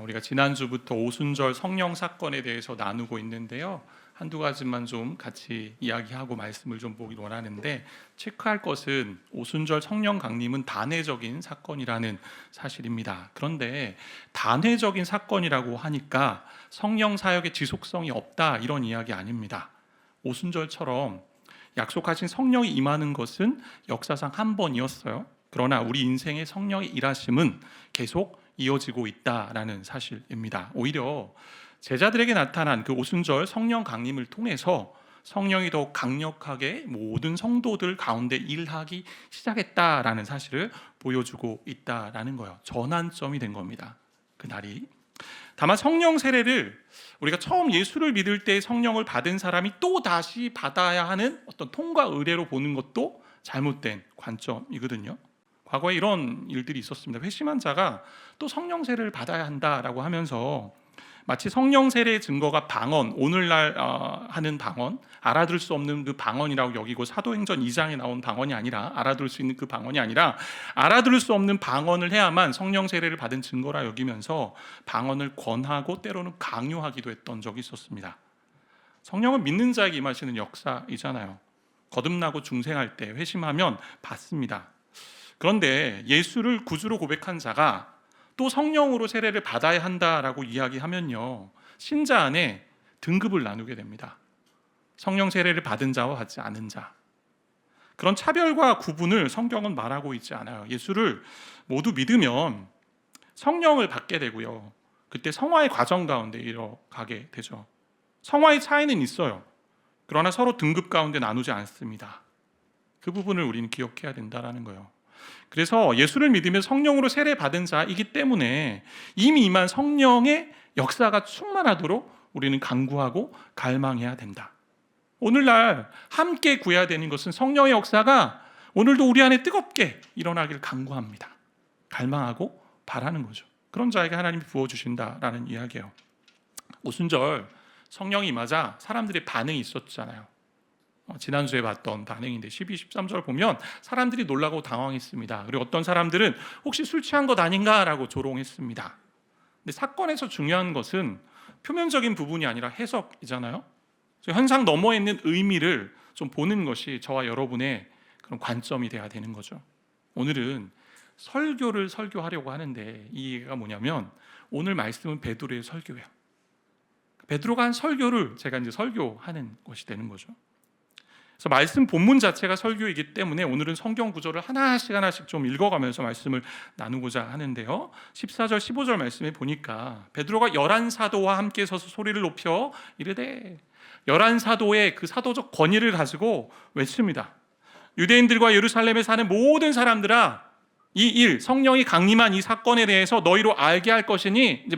우리가 지난주부터 오순절 성령 사건에 대해서 나누고 있는데요. 한두 가지만 좀 같이 이야기하고 말씀을 좀 보기 원하는데, 체크할 것은 오순절 성령 강림은 단회적인 사건이라는 사실입니다. 그런데 단회적인 사건이라고 하니까 성령 사역의 지속성이 없다, 이런 이야기 아닙니다. 오순절처럼 약속하신 성령이 임하는 것은 역사상 한 번이었어요. 그러나 우리 인생의 성령의 일하심은 계속 이어지고 있다라는 사실입니다. 오히려 제자들에게 나타난 그 오순절 성령 강림을 통해서 성령이 더욱 강력하게 모든 성도들 가운데 일하기 시작했다라는 사실을 보여주고 있다라는 거예요. 전환점이 된 겁니다, 그날이. 다만 성령 세례를 우리가 처음 예수를 믿을 때 성령을 받은 사람이 또 다시 받아야 하는 어떤 통과 의례로 보는 것도 잘못된 관점이거든요. 과거에 이런 일들이 있었습니다. 회심한 자가 또 성령 세례를 받아야 한다라고 하면서 마치 성령 세례의 증거가 방언, 오늘날 하는 방언, 알아들을 수 없는 그 방언이라고 여기고, 사도행전 2장에 나온 방언이 아니라, 알아들을 수 있는 그 방언이 아니라 알아들을 수 없는 방언을 해야만 성령 세례를 받은 증거라 여기면서 방언을 권하고 때로는 강요하기도 했던 적이 있었습니다. 성령은 믿는 자에게 임하시는 역사이잖아요. 거듭나고 중생할 때 회심하면 받습니다. 그런데 예수를 구주로 고백한 자가 또 성령으로 세례를 받아야 한다라고 이야기하면요, 신자 안에 등급을 나누게 됩니다. 성령 세례를 받은 자와 받지 않은 자, 그런 차별과 구분을 성경은 말하고 있지 않아요. 예수를 모두 믿으면 성령을 받게 되고요, 그때 성화의 과정 가운데 이뤄가게 되죠. 성화의 차이는 있어요. 그러나 서로 등급 가운데 나누지 않습니다. 그 부분을 우리는 기억해야 된다는 거예요. 그래서 예수를 믿으면 성령으로 세례받은 자이기 때문에 이미 임한 성령의 역사가 충만하도록 우리는 간구하고 갈망해야 된다. 오늘날 함께 구해야 되는 것은 성령의 역사가 오늘도 우리 안에 뜨겁게 일어나기를 간구합니다. 갈망하고 바라는 거죠. 그런 자에게 하나님이 부어주신다라는 이야기예요. 오순절 성령이 임하자 사람들의 반응이 있었잖아요. 지난주에 봤던 반응인데 12, 13절 보면 사람들이 놀라고 당황했습니다. 그리고 어떤 사람들은 혹시 술 취한 것 아닌가라고 조롱했습니다. 근데 사건에서 중요한 것은 표면적인 부분이 아니라 해석이잖아요. 현상 너머에 있는 의미를 좀 보는 것이 저와 여러분의 그런 관점이 돼야 되는 거죠. 오늘은 설교를 설교하려고 하는데, 이 얘기가 뭐냐면 오늘 말씀은 베드로의 설교예요. 베드로가 한 설교를 제가 이제 설교하는 것이 되는 거죠. 그래서 말씀 본문 자체가 설교이기 때문에 오늘은 성경 구절을 하나씩 좀 읽어가면서 말씀을 나누고자 하는데요. 14절 15절 말씀에 보니까 베드로가 11사도와 함께 서서 소리를 높여 이르되, 11사도의 그 사도적 권위를 가지고 외칩니다. 유대인들과 예루살렘에 사는 모든 사람들아, 이 일, 성령이 강림한 이 사건에 대해서 너희로 알게 할 것이니 이제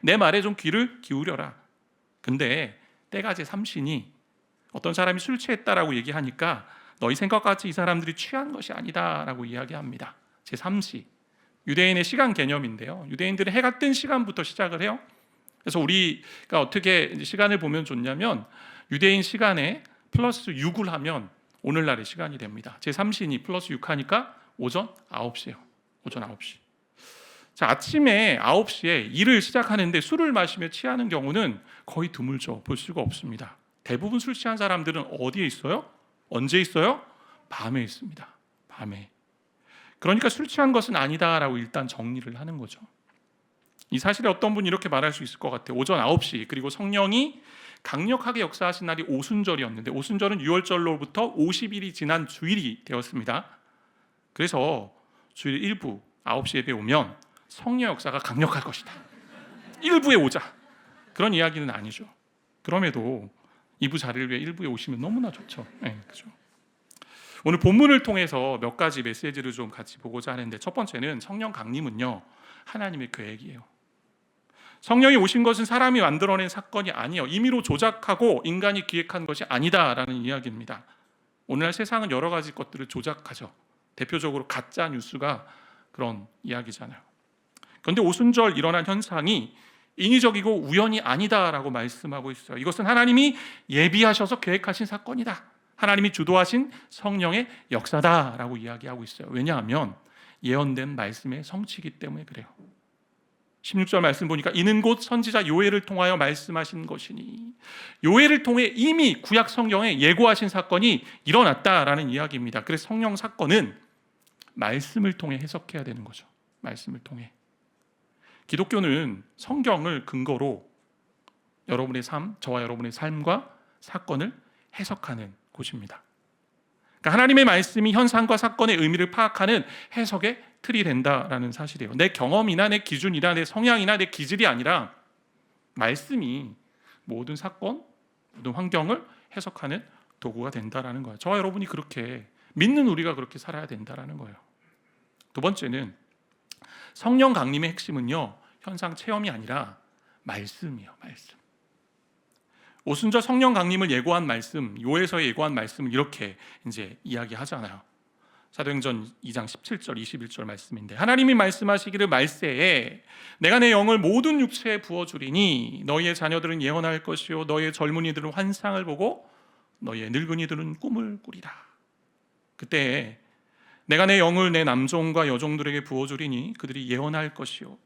내 말에 좀 귀를 기울여라. 근데 때가 제3시니 어떤 사람이 술 취했다라고 얘기하니까 너희 생각같이 이 사람들이 취한 것이 아니다라고 이야기합니다. 제3시, 유대인의 시간 개념인데요, 유대인들은 해가 뜬 시간부터 시작을 해요. 그래서 우리가 어떻게 시간을 보면 좋냐면, 유대인 시간에 플러스 6을 하면 오늘날의 시간이 됩니다. 제3시니 플러스 6 하니까 오전 9시예요. 오전 9시. 자, 아침에 9시에 일을 시작하는데 술을 마시며 취하는 경우는 거의 드물죠. 볼 수가 없습니다. 대부분 술 취한 사람들은 어디에 있어요? 언제 있어요? 밤에 있습니다. 밤에. 그러니까 술 취한 것은 아니다라고 일단 정리를 하는 거죠. 이 사실에 어떤 분이 이렇게 말할 수 있을 것 같아요. 오전 9시, 그리고 성령이 강력하게 역사하신 날이 오순절이었는데, 오순절은 6월절로부터 50일이 지난 주일이 되었습니다. 그래서 주일 일부 9시 예배 오면 성령 역사가 강력할 것이다, 일부에 오자, 그런 이야기는 아니죠. 그럼에도 2부 자리를 위해 1부에 오시면 너무나 좋죠. 네, 그렇죠. 오늘 본문을 통해서 몇 가지 메시지를 좀 같이 보고자 하는데, 첫 번째는 성령 강림은요, 하나님의 계획이에요. 성령이 오신 것은 사람이 만들어낸 사건이 아니에요. 임의로 조작하고 인간이 기획한 것이 아니다라는 이야기입니다. 오늘날 세상은 여러 가지 것들을 조작하죠. 대표적으로 가짜 뉴스가 그런 이야기잖아요. 그런데 오순절 일어난 현상이 인위적이고 우연이 아니다라고 말씀하고 있어요. 이것은 하나님이 예비하셔서 계획하신 사건이다, 하나님이 주도하신 성령의 역사다라고 이야기하고 있어요. 왜냐하면 예언된 말씀의 성취이기 때문에 그래요. 16절 말씀 보니까 이는 곧 선지자 요엘을 통하여 말씀하신 것이니, 요엘을 통해 이미 구약 성경에 예고하신 사건이 일어났다라는 이야기입니다. 그래서 성령 사건은 말씀을 통해 해석해야 되는 거죠. 말씀을 통해. 기독교는 성경을 근거로 여러분의 삶, 저와 여러분의 삶과 사건을 해석하는 곳입니다. 그러니까 하나님의 말씀이 현상과 사건의 의미를 파악하는 해석의 틀이 된다라는 사실이에요. 내 경험이나 내 기준이나 내 성향이나 내 기질이 아니라 말씀이 모든 사건, 모든 환경을 해석하는 도구가 된다라는 거예요. 저와 여러분이 그렇게 믿는 우리가 그렇게 살아야 된다라는 거예요. 두 번째는 성령 강림의 핵심은요, 현상 체험이 아니라 말씀이에요. 말씀. 오순절 성령 강림을 예고한 말씀, 요에서 예고한 말씀을 이렇게 이제 이야기하잖아요. 사도행전 2장 17절 21절 말씀인데, 하나님이 말씀하시기를 말세에 내가 내 영을 모든 육체에 부어주리니 너희의 자녀들은 예언할 것이요 너희의 젊은이들은 환상을 보고 너희의 늙은이들은 꿈을 꾸리라. 그때 내가 내 영을 내 남종과 여종들에게 부어주리니 그들이 예언할 것이요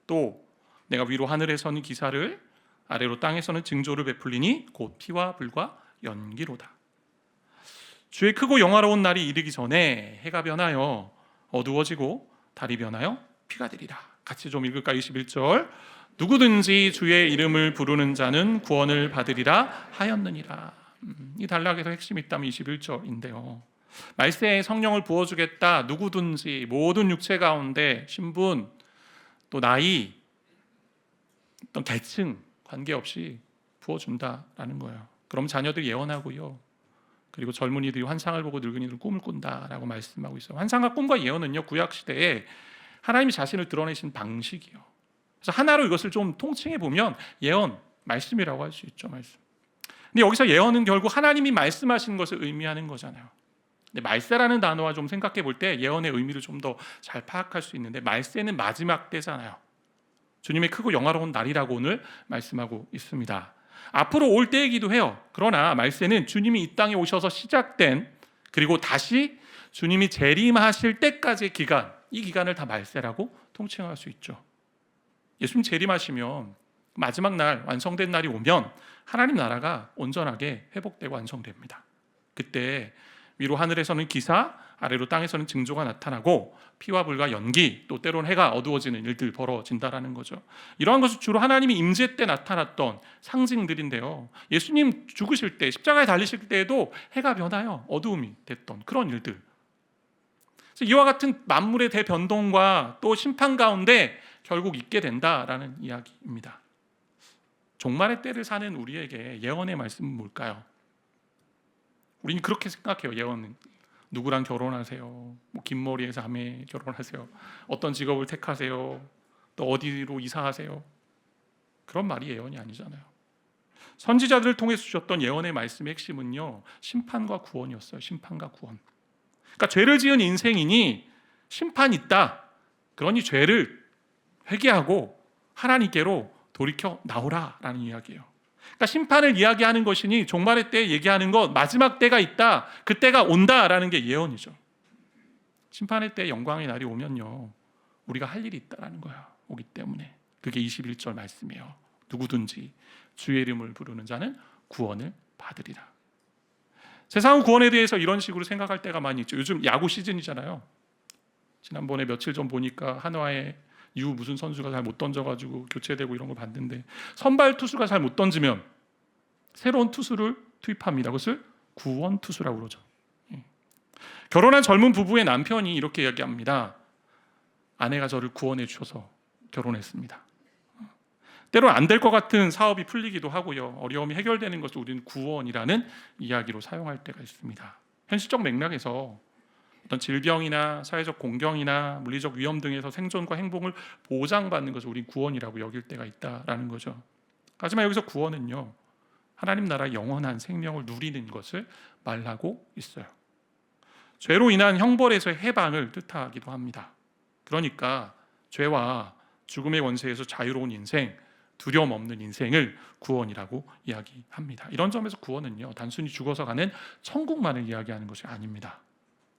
또 내가 위로 하늘에서는 기사를 아래로 땅에서는 징조를 베풀리니 곧 피와 불과 연기로다. 주의 크고 영화로운 날이 이르기 전에 해가 변하여 어두워지고 달이 변하여 피가 되리라. 같이 좀 읽을까? 21절 누구든지 주의 이름을 부르는 자는 구원을 받으리라 하였느니라. 이 단락에서 핵심이 있다면 21절인데요. 말세에 성령을 부어주겠다. 누구든지 모든 육체 가운데 신분 또 나이 어떤 계층 관계없이 부어준다라는 거예요. 그럼 자녀들이 예언하고요. 그리고 젊은이들이 환상을 보고 늙은이들은 꿈을 꾼다라고 말씀하고 있어요. 환상과 꿈과 예언은요, 구약 시대에 하나님이 자신을 드러내신 방식이요. 그래서 하나로 이것을 좀 통칭해 보면 예언, 말씀이라고 할 수 있죠. 말씀. 근데 여기서 예언은 결국 하나님이 말씀하신 것을 의미하는 거잖아요. 근데 말세라는 단어와 좀 생각해 볼 때 예언의 의미를 좀 더 잘 파악할 수 있는데, 말세는 마지막 때잖아요. 주님의 크고 영화로운 날이라고 오늘 말씀하고 있습니다. 앞으로 올 때이기도 해요. 그러나 말세는 주님이 이 땅에 오셔서 시작된, 그리고 다시 주님이 재림하실 때까지의 기간, 이 기간을 다 말세라고 통칭할 수 있죠. 예수님 재림하시면 마지막 날, 완성된 날이 오면 하나님 나라가 온전하게 회복되고 완성됩니다. 그때 위로 하늘에서는 기사, 아래로 땅에서는 징조가 나타나고 피와 불과 연기, 또 때로는 해가 어두워지는 일들 벌어진다라는 거죠. 이러한 것은 주로 하나님이 임재 때 나타났던 상징들인데요. 예수님 죽으실 때, 십자가에 달리실 때에도 해가 변하여 어두움이 됐던 그런 일들. 그래서 이와 같은 만물의 대변동과 또 심판 가운데 결국 있게 된다라는 이야기입니다. 종말의 때를 사는 우리에게 예언의 말씀은 뭘까요? 우리는 그렇게 생각해요. 예언은 누구랑 결혼하세요? 뭐 긴 머리의 자매 결혼하세요? 어떤 직업을 택하세요? 또 어디로 이사하세요? 그런 말이 예언이 아니잖아요. 선지자들을 통해 주셨던 예언의 말씀의 핵심은요, 심판과 구원이었어요. 심판과 구원. 그러니까 죄를 지은 인생이니 심판이 있다. 그러니 죄를 회개하고 하나님께로 돌이켜 나오라라는 이야기예요. 그러니까 심판을 이야기하는 것이니 종말의 때 얘기하는 것, 마지막 때가 있다, 그 때가 온다라는 게 예언이죠. 심판의 때 영광의 날이 오면요, 우리가 할 일이 있다라는 거야. 오기 때문에. 그게 21절 말씀이에요. 누구든지 주의 이름을 부르는 자는 구원을 받으리라. 세상은 구원에 대해서 이런 식으로 생각할 때가 많이 있죠. 요즘 야구 시즌이잖아요. 지난번에 며칠 전 보니까 한화의 유 무슨 선수가 잘 못 던져가지고 교체되고 이런 걸 봤는데, 선발 투수가 잘 못 던지면 새로운 투수를 투입합니다. 그것을 구원 투수라고 그러죠. 결혼한 젊은 부부의 남편이 이렇게 이야기합니다. 아내가 저를 구원해 주셔서 결혼했습니다. 때로는 안 될 것 같은 사업이 풀리기도 하고요, 어려움이 해결되는 것을 우리는 구원이라는 이야기로 사용할 때가 있습니다. 현실적 맥락에서 어떤 질병이나 사회적 공경이나 물리적 위험 등에서 생존과 행복을 보장받는 것을 우리 구원이라고 여길 때가 있다라는 거죠. 하지만 여기서 구원은요, 하나님 나라 영원한 생명을 누리는 것을 말하고 있어요. 죄로 인한 형벌에서의 해방을 뜻하기도 합니다. 그러니까 죄와 죽음의 원세에서 자유로운 인생, 두려움 없는 인생을 구원이라고 이야기합니다. 이런 점에서 구원은요, 단순히 죽어서 가는 천국만을 이야기하는 것이 아닙니다.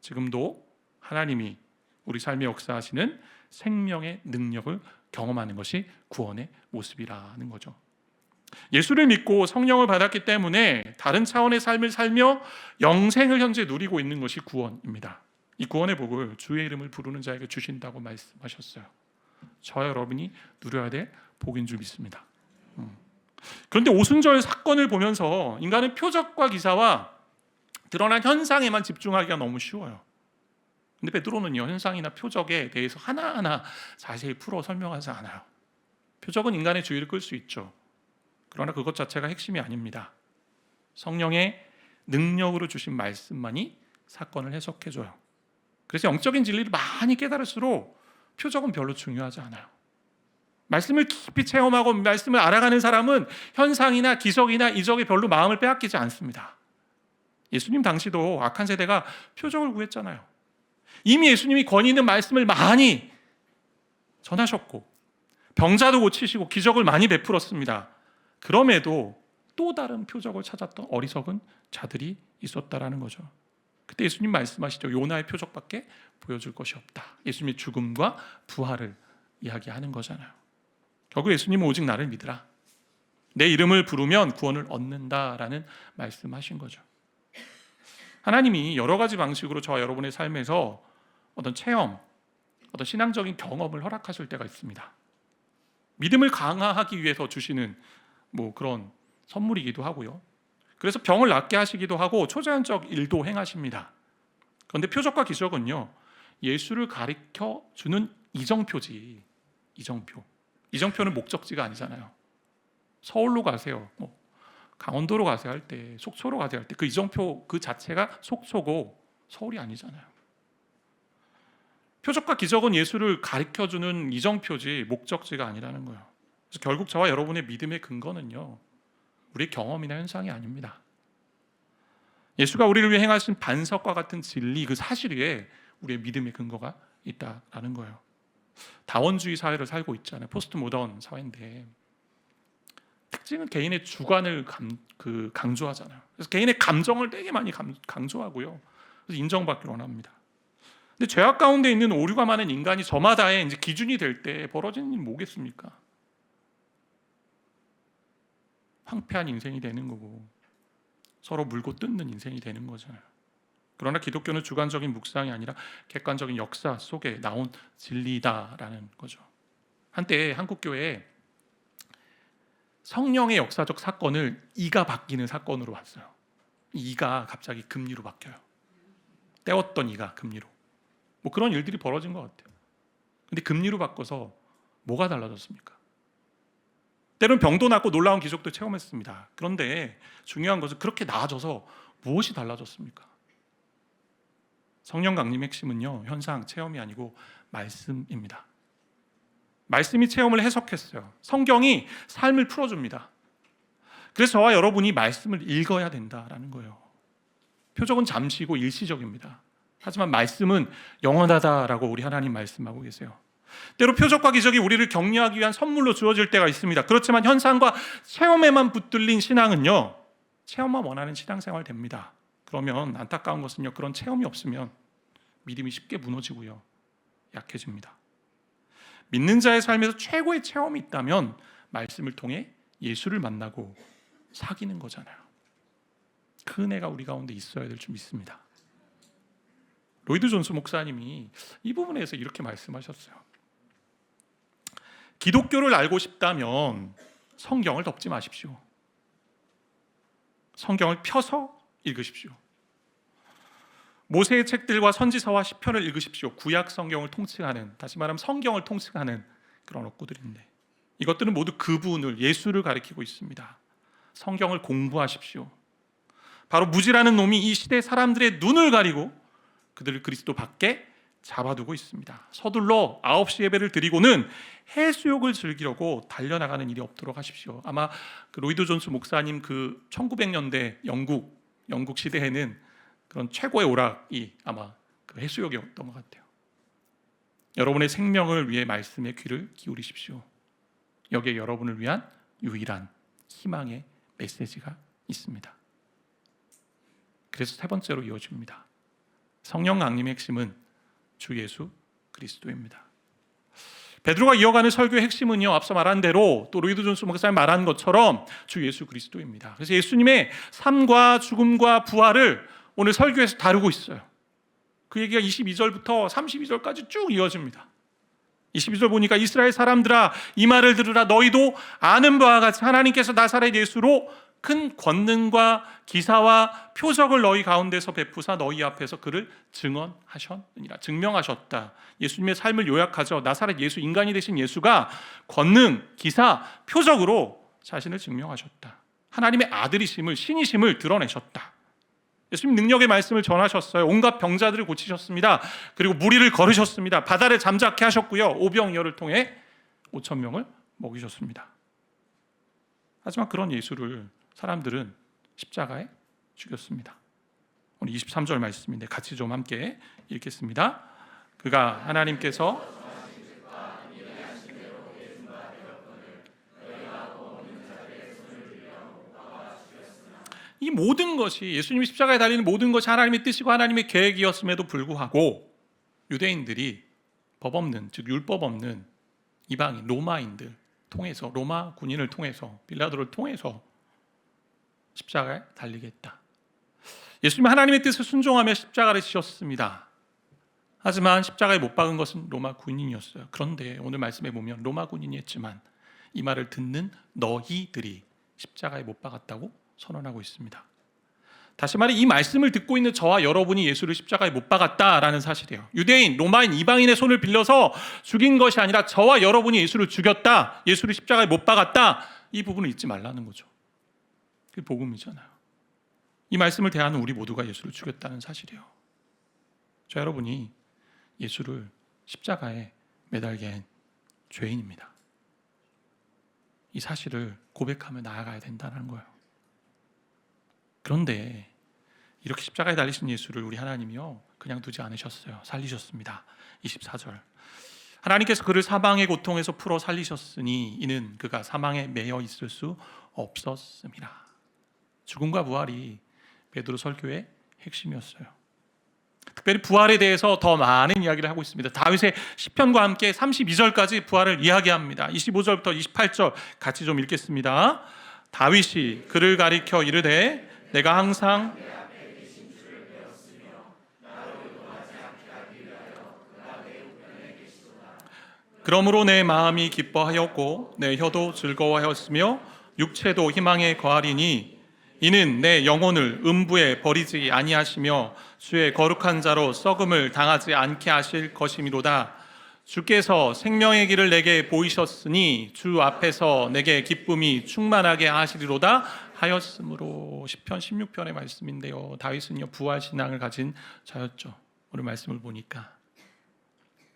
지금도 하나님이 우리 삶에 역사하시는 생명의 능력을 경험하는 것이 구원의 모습이라는 거죠. 예수를 믿고 성령을 받았기 때문에 다른 차원의 삶을 살며 영생을 현재 누리고 있는 것이 구원입니다. 이 구원의 복을 주의 이름을 부르는 자에게 주신다고 말씀하셨어요. 저와 여러분이 누려야 될 복인 줄 믿습니다. 그런데 오순절 사건을 보면서 인간은 표적과 기사와 드러난 현상에만 집중하기가 너무 쉬워요. 근데 베드로는요, 현상이나 표적에 대해서 하나하나 자세히 풀어 설명하지 않아요. 표적은 인간의 주의를 끌 수 있죠. 그러나 그것 자체가 핵심이 아닙니다. 성령의 능력으로 주신 말씀만이 사건을 해석해줘요. 그래서 영적인 진리를 많이 깨달을수록 표적은 별로 중요하지 않아요. 말씀을 깊이 체험하고 말씀을 알아가는 사람은 현상이나 기적이나 이적에 별로 마음을 빼앗기지 않습니다. 예수님 당시도 악한 세대가 표적을 구했잖아요. 이미 예수님이 권위 있는 말씀을 많이 전하셨고 병자도 고치시고 기적을 많이 베풀었습니다. 그럼에도 또 다른 표적을 찾았던 어리석은 자들이 있었다라는 거죠. 그때 예수님 말씀하시죠. 요나의 표적밖에 보여줄 것이 없다. 예수님의 죽음과 부활을 이야기하는 거잖아요. 결국 예수님은 오직 나를 믿으라. 내 이름을 부르면 구원을 얻는다라는 말씀하신 거죠. 하나님이 여러 가지 방식으로 저와 여러분의 삶에서 어떤 체험, 어떤 신앙적인 경험을 허락하실 때가 있습니다. 믿음을 강화하기 위해서 주시는 그런 선물이기도 하고요. 그래서 병을 낫게 하시기도 하고 초자연적 일도 행하십니다. 그런데 표적과 기적은요, 예수를 가리켜 주는 이정표지. 이정표는 목적지가 아니잖아요. 서울로 가세요, 강원도로 가세요 할 때, 속초로 가세요 할 때 그 이정표 그 자체가 속초고 서울이 아니잖아요. 표적과 기적은 예수를 가리켜주는 이정표지 목적지가 아니라는 거예요. 그래서 결국 저와 여러분의 믿음의 근거는요, 우리의 경험이나 현상이 아닙니다. 예수가 우리를 위해 행하신 반석과 같은 진리, 그 사실 위에 우리의 믿음의 근거가 있다라는 거예요. 다원주의 사회를 살고 있잖아요. 포스트 모던 사회인데 특징은 개인의 주관을 강조하잖아요. 그래서 개인의 감정을 되게 많이 강조하고요. 그래서 인정받기를 원합니다. 근데 죄악 가운데 있는 오류가 많은 인간이 저마다의 이제 기준이 될 때 벌어지는 일이 뭐겠습니까? 황폐한 인생이 되는 거고 서로 물고 뜯는 인생이 되는 거잖아요. 그러나 기독교는 주관적인 묵상이 아니라 객관적인 역사 속에 나온 진리다라는 거죠. 한때 한국교회에 성령의 역사적 사건을 이가 바뀌는 사건으로 봤어요. 이가 갑자기 금리로 바뀌어요. 떼었던 이가 금리로. 그런 일들이 벌어진 것 같아요. 근데 금리로 바꿔서 뭐가 달라졌습니까? 때로는 병도 낫고 놀라운 기적도 체험했습니다. 그런데 중요한 것은 그렇게 나아져서 무엇이 달라졌습니까? 성령 강림의 핵심은요, 현상, 체험이 아니고 말씀입니다. 말씀이 체험을 해석했어요. 성경이 삶을 풀어줍니다. 그래서 저와 여러분이 말씀을 읽어야 된다라는 거예요. 표적은 잠시고 일시적입니다. 하지만 말씀은 영원하다라고 우리 하나님 말씀하고 계세요. 때로 표적과 기적이 우리를 격려하기 위한 선물로 주어질 때가 있습니다. 그렇지만 현상과 체험에만 붙들린 신앙은요, 체험만 원하는 신앙생활 됩니다. 그러면 안타까운 것은요, 그런 체험이 없으면 믿음이 쉽게 무너지고요, 약해집니다. 믿는 자의 삶에서 최고의 체험이 있다면 말씀을 통해 예수를 만나고 사귀는 거잖아요. 그 은혜가 우리 가운데 있어야 될 줄 믿습니다. 로이드 존스 목사님이 이 부분에서 이렇게 말씀하셨어요. 기독교를 알고 싶다면 성경을 덮지 마십시오. 성경을 펴서 읽으십시오. 모세의 책들과 선지서와 시편을 읽으십시오. 구약 성경을 통칭하는, 다시 말하면 성경을 통칭하는 그런 어구들인데, 이것들은 모두 그분을, 예수를 가리키고 있습니다. 성경을 공부하십시오. 바로 무지라는 놈이 이 시대 사람들의 눈을 가리고 그들을 그리스도 밖에 잡아두고 있습니다. 서둘러 9시 예배를 드리고는 해수욕을 즐기려고 달려나가는 일이 없도록 하십시오. 아마 로이드 존스 목사님 1900년대 영국 시대에는 그런 최고의 오락이 아마 해수욕이었던 것 같아요. 여러분의 생명을 위해 말씀에 귀를 기울이십시오. 여기에 여러분을 위한 유일한 희망의 메시지가 있습니다. 그래서 세 번째로 이어집니다. 성령 강림의 핵심은 주 예수 그리스도입니다. 베드로가 이어가는 설교의 핵심은요, 앞서 말한 대로 또 로이드 존스 목사님 말한 것처럼 주 예수 그리스도입니다. 그래서 예수님의 삶과 죽음과 부활을 오늘 설교에서 다루고 있어요. 그 얘기가 22절부터 32절까지 쭉 이어집니다. 22절 보니까 이스라엘 사람들아 이 말을 들으라. 너희도 아는 바와 같이 하나님께서 나사렛 예수로 큰 권능과 기사와 표적을 너희 가운데서 베푸사 너희 앞에서 그를 증언하셨느니라. 증명하셨다. 예수님의 삶을 요약하죠. 나사렛 예수, 인간이 되신 예수가 권능, 기사, 표적으로 자신을 증명하셨다. 하나님의 아들이심을, 신이심을 드러내셨다. 예수님 능력의 말씀을 전하셨어요. 온갖 병자들을 고치셨습니다. 그리고 무리를 걸으셨습니다. 바다를 잠잠케 하셨고요. 오병이어를 통해 5천 명을 먹이셨습니다. 하지만 그런 예수를 사람들은 십자가에 죽였습니다. 오늘 23절 말씀인데 같이 좀 함께 읽겠습니다. 그가 하나님께서 이 모든 것이, 예수님이 십자가에 달리는 모든 것이 하나님의 뜻이고 하나님의 계획이었음에도 불구하고 유대인들이 법 없는, 즉 율법 없는 이방인, 로마인들 통해서, 로마 군인을 통해서, 빌라도를 통해서 십자가에 달리게 했다. 예수님은 하나님의 뜻을 순종하며 십자가를 지셨습니다. 하지만 십자가에 못 박은 것은 로마 군인이었어요. 그런데 오늘 말씀에 보면 로마 군인이 했지만 이 말을 듣는 너희들이 십자가에 못 박았다고 선언하고 있습니다. 다시 말해 이 말씀을 듣고 있는 저와 여러분이 예수를 십자가에 못 박았다라는 사실이에요. 유대인, 로마인, 이방인의 손을 빌려서 죽인 것이 아니라 저와 여러분이 예수를 죽였다, 예수를 십자가에 못 박았다, 이 부분을 잊지 말라는 거죠. 그게 복음이잖아요. 이 말씀을 대하는 우리 모두가 예수를 죽였다는 사실이에요. 저 여러분이 예수를 십자가에 매달게 한 죄인입니다. 이 사실을 고백하며 나아가야 된다는 거예요. 그런데 이렇게 십자가에 달리신 예수를 우리 하나님이요 그냥 두지 않으셨어요. 살리셨습니다. 24절 하나님께서 그를 사망의 고통에서 풀어 살리셨으니 이는 그가 사망에 매여 있을 수 없었음이라. 죽음과 부활이 베드로 설교의 핵심이었어요. 특별히 부활에 대해서 더 많은 이야기를 하고 있습니다. 다윗의 시편과 함께 32절까지 부활을 이야기합니다. 25절부터 28절 같이 좀 읽겠습니다. 다윗이 그를 가리켜 이르되 내가 항상 그러므로 내 마음이 기뻐하였고 내 혀도 즐거워하였으며 육체도 희망에 거하리니 이는 내 영혼을 음부에 버리지 아니하시며 주의 거룩한 자로 썩음을 당하지 않게 하실 것이미로다. 주께서 생명의 길을 내게 보이셨으니 주 앞에서 내게 기쁨이 충만하게 하시리로다 하였으므로. 시편 16편의 말씀인데요, 다윗은요 부활 신앙을 가진 자였죠. 오늘 말씀을 보니까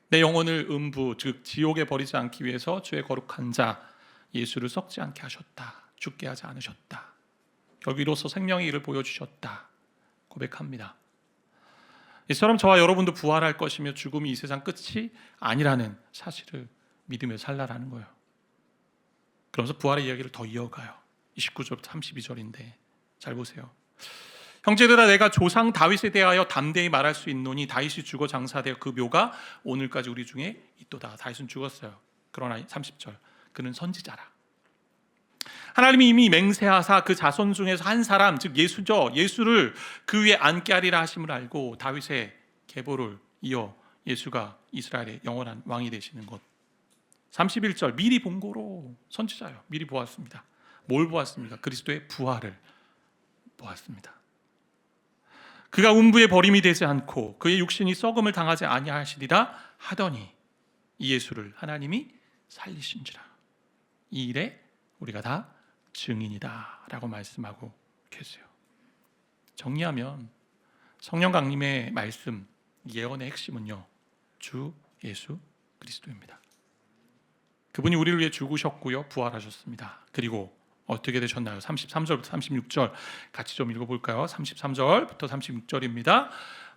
내 영혼을 음부 즉 지옥에 버리지 않기 위해서 주의 거룩한 자 예수를 썩지 않게 하셨다. 죽게 하지 않으셨다. 결국 이로써 생명의 길을 보여주셨다 고백합니다. 이처럼 저와 여러분도 부활할 것이며 죽음이 이 세상 끝이 아니라는 사실을 믿으며 살라라는 거예요. 그러면서 부활의 이야기를 더 이어가요. 29절부터 32절인데 잘 보세요. 형제들아 내가 조상 다윗에 대하여 담대히 말할 수 있노니 다윗이 죽어 장사되어 그 묘가 오늘까지 우리 중에 있도다. 다윗은 죽었어요. 그러나 30절 그는 선지자라. 하나님이 이미 맹세하사 그 자손 중에서 한 사람 즉 예수죠, 예수를 그 위에 앉게 하리라 하심을 알고 다윗의 계보를 이어 예수가 이스라엘의 영원한 왕이 되시는 것. 31절 미리 본 거로 선지자요. 미리 보았습니다. 뭘 보았습니까? 그리스도의 부활을 보았습니다. 그가 음부에 버림이 되지 않고 그의 육신이 썩음을 당하지 아니하시리라 하더니 이 예수를 하나님이 살리신지라. 이 일에 우리가 다 증인이다 라고 말씀하고 계세요. 정리하면 성령 강림의 말씀, 예언의 핵심은요 주 예수 그리스도입니다. 그분이 우리를 위해 죽으셨고요 부활하셨습니다. 그리고 어떻게 되셨나요? 33절부터 36절 같이 좀 읽어볼까요? 33절부터 36절입니다.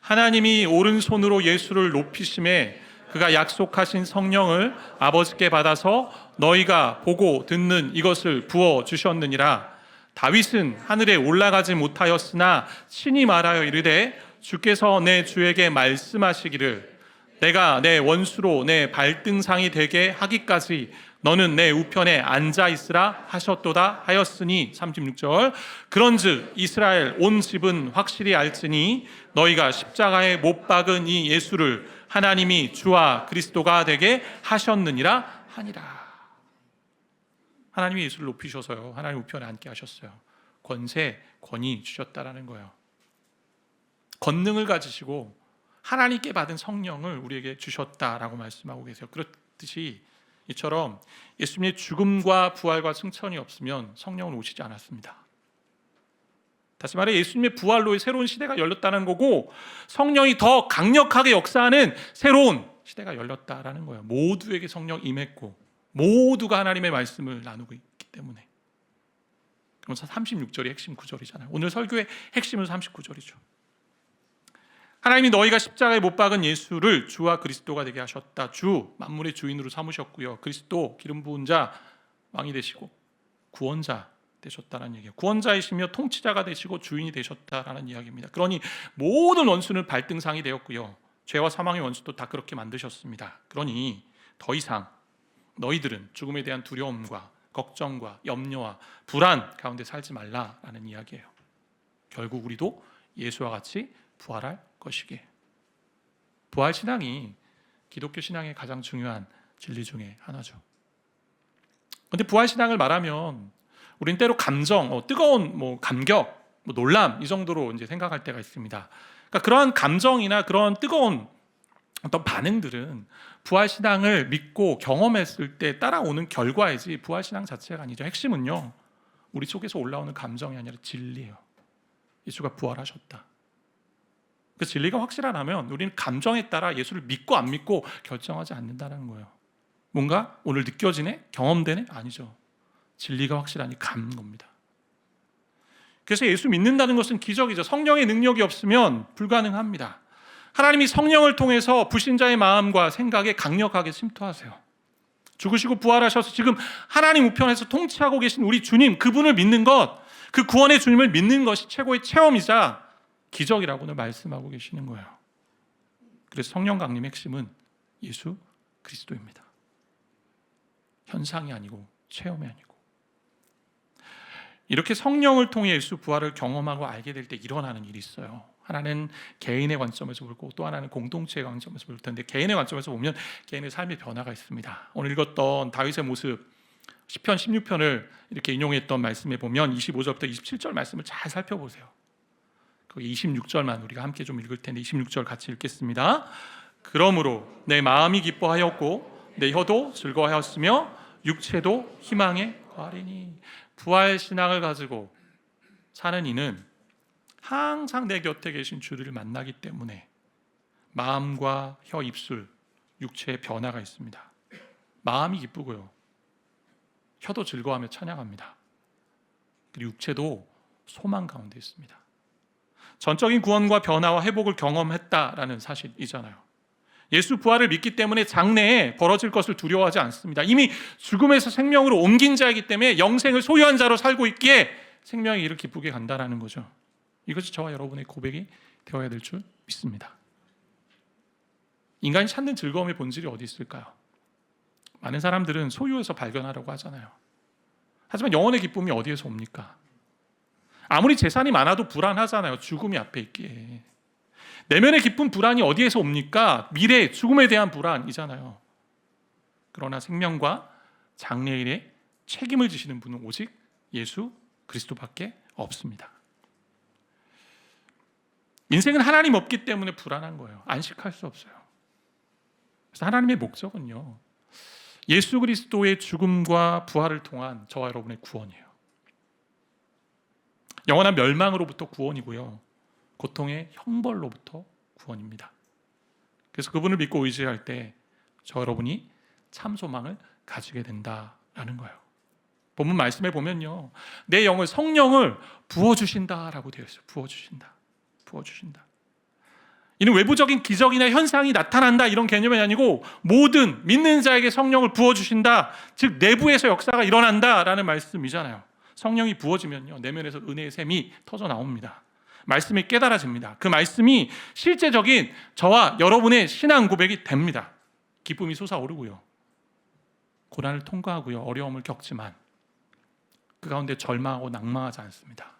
하나님이 오른손으로 예수를 높이심에 그가 약속하신 성령을 아버지께 받아서 너희가 보고 듣는 이것을 부어주셨느니라. 다윗은 하늘에 올라가지 못하였으나 친히 말하여 이르되 주께서 내 주에게 말씀하시기를 내가 내 원수로 내 발등상이 되게 하기까지 너는 내 우편에 앉아 있으라 하셨도다 하였으니 36절 그런즉 이스라엘 온 집은 확실히 알지니 너희가 십자가에 못 박은 이 예수를 하나님이 주와 그리스도가 되게 하셨느니라 하니라. 하나님이 예수를 높이셔서요 하나님 우편에 앉게 하셨어요. 권세, 권위 주셨다라는 거예요. 권능을 가지시고 하나님께 받은 성령을 우리에게 주셨다라고 말씀하고 계세요. 그렇듯이 이처럼 예수님의 죽음과 부활과 승천이 없으면 성령은 오시지 않았습니다. 다시 말해 예수님의 부활로 새로운 시대가 열렸다는 거고 성령이 더 강력하게 역사하는 새로운 시대가 열렸다라는 거예요. 모두에게 성령 임했고 모두가 하나님의 말씀을 나누고 있기 때문에. 그래서 36절이 핵심 구절이잖아요. 오늘 설교의 핵심은 39절이죠. 하나님이 너희가 십자가에 못 박은 예수를 주와 그리스도가 되게 하셨다. 주 만물의 주인으로 삼으셨고요. 그리스도 기름 부은 자 왕이 되시고 구원자 되셨다는 얘기예요. 구원자이시며 통치자가 되시고 주인이 되셨다라는 이야기입니다. 그러니 모든 원수는 발등상이 되었고요. 죄와 사망의 원수도 다 그렇게 만드셨습니다. 그러니 더 이상 너희들은 죽음에 대한 두려움과 걱정과 염려와 불안 가운데 살지 말라라는 이야기예요. 결국 우리도 예수와 같이 부활할 것이기에. 부활 신앙이 기독교 신앙의 가장 중요한 진리 중에 하나죠. 그런데 부활 신앙을 말하면 우리는 때로 감정, 뜨거운 감격, 놀람 이 정도로 이제 생각할 때가 있습니다. 그러니까 그러한 감정이나 그런 뜨거운 어떤 반응들은 부활 신앙을 믿고 경험했을 때 따라오는 결과이지 부활 신앙 자체가 아니죠. 핵심은요, 우리 속에서 올라오는 감정이 아니라 진리예요. 예수가 부활하셨다. 그 진리가 확실하다면 우리는 감정에 따라 예수를 믿고 안 믿고 결정하지 않는다는 거예요. 뭔가 오늘 느껴지네? 경험되네? 아니죠. 진리가 확실하니 간 겁니다. 그래서 예수 믿는다는 것은 기적이죠. 성령의 능력이 없으면 불가능합니다. 하나님이 성령을 통해서 불신자의 마음과 생각에 강력하게 침투하세요. 죽으시고 부활하셔서 지금 하나님 우편에서 통치하고 계신 우리 주님, 그분을 믿는 것, 그 구원의 주님을 믿는 것이 최고의 체험이자 기적이라고 오늘 말씀하고 계시는 거예요. 그래서 성령 강림의 핵심은 예수 그리스도입니다. 현상이 아니고 체험이 아니고. 이렇게 성령을 통해 예수 부활을 경험하고 알게 될 때 일어나는 일이 있어요. 하나는 개인의 관점에서 보고 또 하나는 공동체의 관점에서 볼 텐데, 개인의 관점에서 보면 개인의 삶의 변화가 있습니다. 오늘 읽었던 다윗의 모습, 시편 16편을 이렇게 인용했던 말씀에 보면 25절부터 27절 말씀을 잘 살펴보세요. 그 26절만 우리가 함께 좀 읽을 텐데 26절 같이 읽겠습니다. 그러므로 내 마음이 기뻐하였고 내 혀도 즐거워하였으며 육체도 희망에 거하리니. 부활 신앙을 가지고 사는 이는 항상 내 곁에 계신 주를 만나기 때문에 마음과 혀, 입술, 육체의 변화가 있습니다. 마음이 기쁘고요, 혀도 즐거워하며 찬양합니다. 그리고 육체도 소망 가운데 있습니다. 전적인 구원과 변화와 회복을 경험했다라는 사실이잖아요. 예수 부활을 믿기 때문에 장래에 벌어질 것을 두려워하지 않습니다. 이미 죽음에서 생명으로 옮긴 자이기 때문에 영생을 소유한 자로 살고 있기에 생명의 일을 기쁘게 간다라는 거죠. 이것이 저와 여러분의 고백이 되어야 될 줄 믿습니다. 인간이 찾는 즐거움의 본질이 어디 있을까요? 많은 사람들은 소유에서 발견하려고 하잖아요. 하지만 영혼의 기쁨이 어디에서 옵니까? 아무리 재산이 많아도 불안하잖아요. 죽음이 앞에 있기에. 내면의 기쁨, 불안이 어디에서 옵니까? 미래, 죽음에 대한 불안이잖아요. 그러나 생명과 장래일에 책임을 지시는 분은 오직 예수 그리스도밖에 없습니다. 인생은 하나님 없기 때문에 불안한 거예요. 안식할 수 없어요. 그래서 하나님의 목적은요, 예수 그리스도의 죽음과 부활을 통한 저와 여러분의 구원이에요. 영원한 멸망으로부터 구원이고요, 고통의 형벌로부터 구원입니다. 그래서 그분을 믿고 의지할 때 저 여러분이 참 소망을 가지게 된다라는 거예요. 본문 말씀에 보면요, 내 영을, 성령을 부어주신다라고 되어 있어요. 부어주신다. 이는 외부적인 기적이나 현상이 나타난다 이런 개념이 아니고 모든 믿는 자에게 성령을 부어주신다, 즉 내부에서 역사가 일어난다라는 말씀이잖아요. 성령이 부어지면요, 내면에서 은혜의 샘이 터져 나옵니다. 말씀이 깨달아집니다. 그 말씀이 실제적인 저와 여러분의 신앙 고백이 됩니다. 기쁨이 솟아오르고요, 고난을 통과하고요, 어려움을 겪지만 그 가운데 절망하고 낭망하지 않습니다.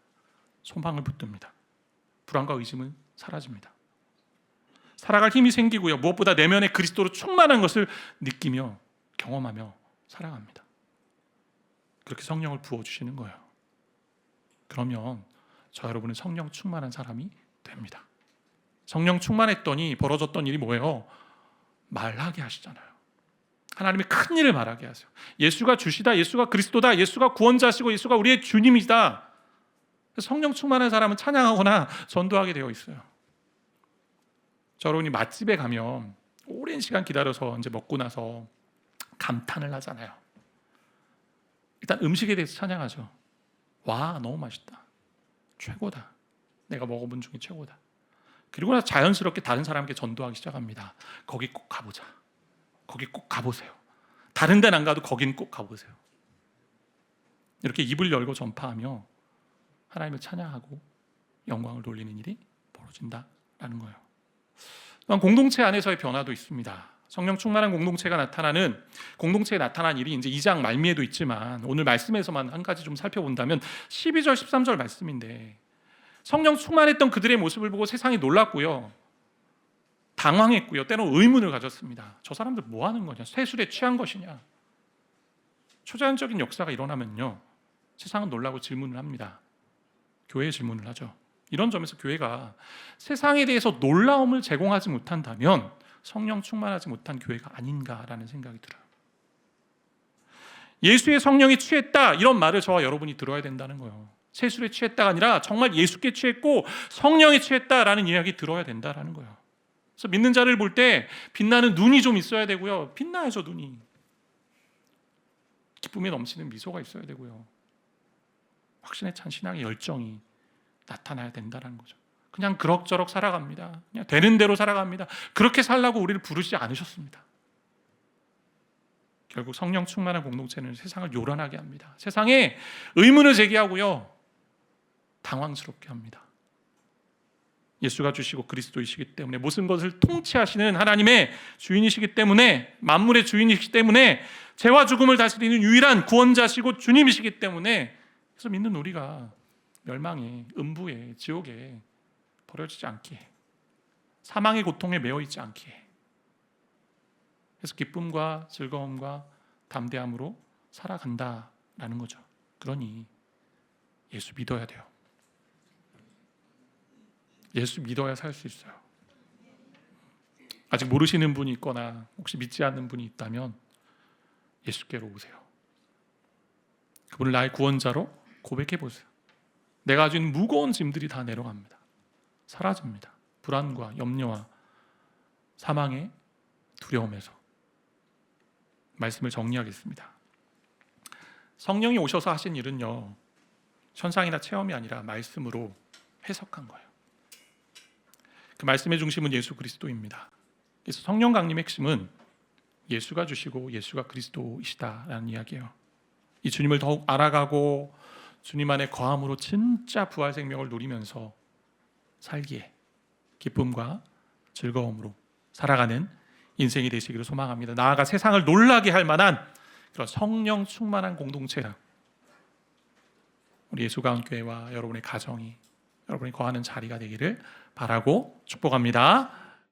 소망을 붙듭니다. 불안과 의심은 사라집니다. 살아갈 힘이 생기고요, 무엇보다 내면에 그리스도로 충만한 것을 느끼며 경험하며 살아갑니다. 그렇게 성령을 부어주시는 거예요. 그러면 저 여러분은 성령 충만한 사람이 됩니다. 성령 충만했더니 벌어졌던 일이 뭐예요? 말하게 하시잖아요. 하나님의 큰 일을 말하게 하세요. 예수가 주시다, 예수가 그리스도다, 예수가 구원자시고 예수가 우리의 주님이다. 성령 충만한 사람은 찬양하거나 전도하게 되어 있어요. 저 여러분이 맛집에 가면 오랜 시간 기다려서 이제 먹고 나서 감탄을 하잖아요. 일단 음식에 대해서 찬양하죠. 와, 너무 맛있다, 최고다, 내가 먹어본 중에 최고다. 그리고 나서 자연스럽게 다른 사람에게 전도하기 시작합니다. 거기 꼭 가보자, 거기 꼭 가보세요, 다른 데는 안 가도 거기는 꼭 가보세요. 이렇게 입을 열고 전파하며 하나님을 찬양하고 영광을 돌리는 일이 벌어진다라는 거예요. 또한 공동체 안에서의 변화도 있습니다. 성령 충만한 공동체가 나타나는, 공동체에 나타난 일이 이제 2장 말미에도 있지만 오늘 말씀에서만 한 가지 좀 살펴본다면 12절 13절 말씀인데, 성령 충만했던 그들의 모습을 보고 세상이 놀랐고요, 당황했고요, 때로 의문을 가졌습니다. 저 사람들 뭐 하는 거냐, 세술에 취한 것이냐. 초자연적인 역사가 일어나면요, 세상은 놀라고 질문을 합니다. 교회에 질문을 하죠. 이런 점에서 교회가 세상에 대해서 놀라움을 제공하지 못한다면 성령 충만하지 못한 교회가 아닌가라는 생각이 들어요. 예수의 성령이 취했다, 이런 말을 저와 여러분이 들어야 된다는 거예요. 세술에 취했다가 아니라 정말 예수께 취했고 성령에 취했다라는 이야기 들어야 된다라는 거예요. 그래서 믿는 자를 볼 때 빛나는 눈이 좀 있어야 되고요, 빛나야죠, 눈이. 기쁨에 넘치는 미소가 있어야 되고요, 확신에 찬 신앙의 열정이 나타나야 된다는 거죠. 그냥 그럭저럭 살아갑니다. 그냥 되는 대로 살아갑니다. 그렇게 살라고 우리를 부르시지 않으셨습니다. 결국 성령 충만한 공동체는 세상을 요란하게 합니다. 세상에 의문을 제기하고요, 당황스럽게 합니다. 예수가 주시고 그리스도이시기 때문에, 모든 것을 통치하시는 하나님의 주인이시기 때문에, 만물의 주인이시기 때문에, 죄와 죽음을 다스리는 유일한 구원자시고 주님이시기 때문에, 그래서 믿는 우리가 멸망에, 음부에, 지옥에 버려지지 않게, 사망의 고통에 매여 있지 않게, 그래서 기쁨과 즐거움과 담대함으로 살아간다라는 거죠. 그러니 예수 믿어야 돼요. 예수 믿어야 살 수 있어요. 아직 모르시는 분이 있거나 혹시 믿지 않는 분이 있다면 예수께로 오세요. 그분을 나의 구원자로 고백해 보세요. 내가 가지고 있는 무거운 짐들이 다 내려갑니다. 사라집니다. 불안과 염려와 사망의 두려움에서. 말씀을 정리하겠습니다. 성령이 오셔서 하신 일은요, 현상이나 체험이 아니라 말씀으로 해석한 거예요. 그 말씀의 중심은 예수 그리스도입니다. 그래서 성령 강림의 핵심은 예수가 주시고 예수가 그리스도이시다라는 이야기예요. 이 주님을 더욱 알아가고 주님 안에 거함으로 진짜 부활 생명을 누리면서 살기에 기쁨과 즐거움으로 살아가는 인생이 되시기를 소망합니다. 나아가 세상을 놀라게 할 만한 그런 성령 충만한 공동체라, 우리 예수가운교회와 여러분의 가정이, 여러분이 거하는 자리가 되기를 바라고 축복합니다.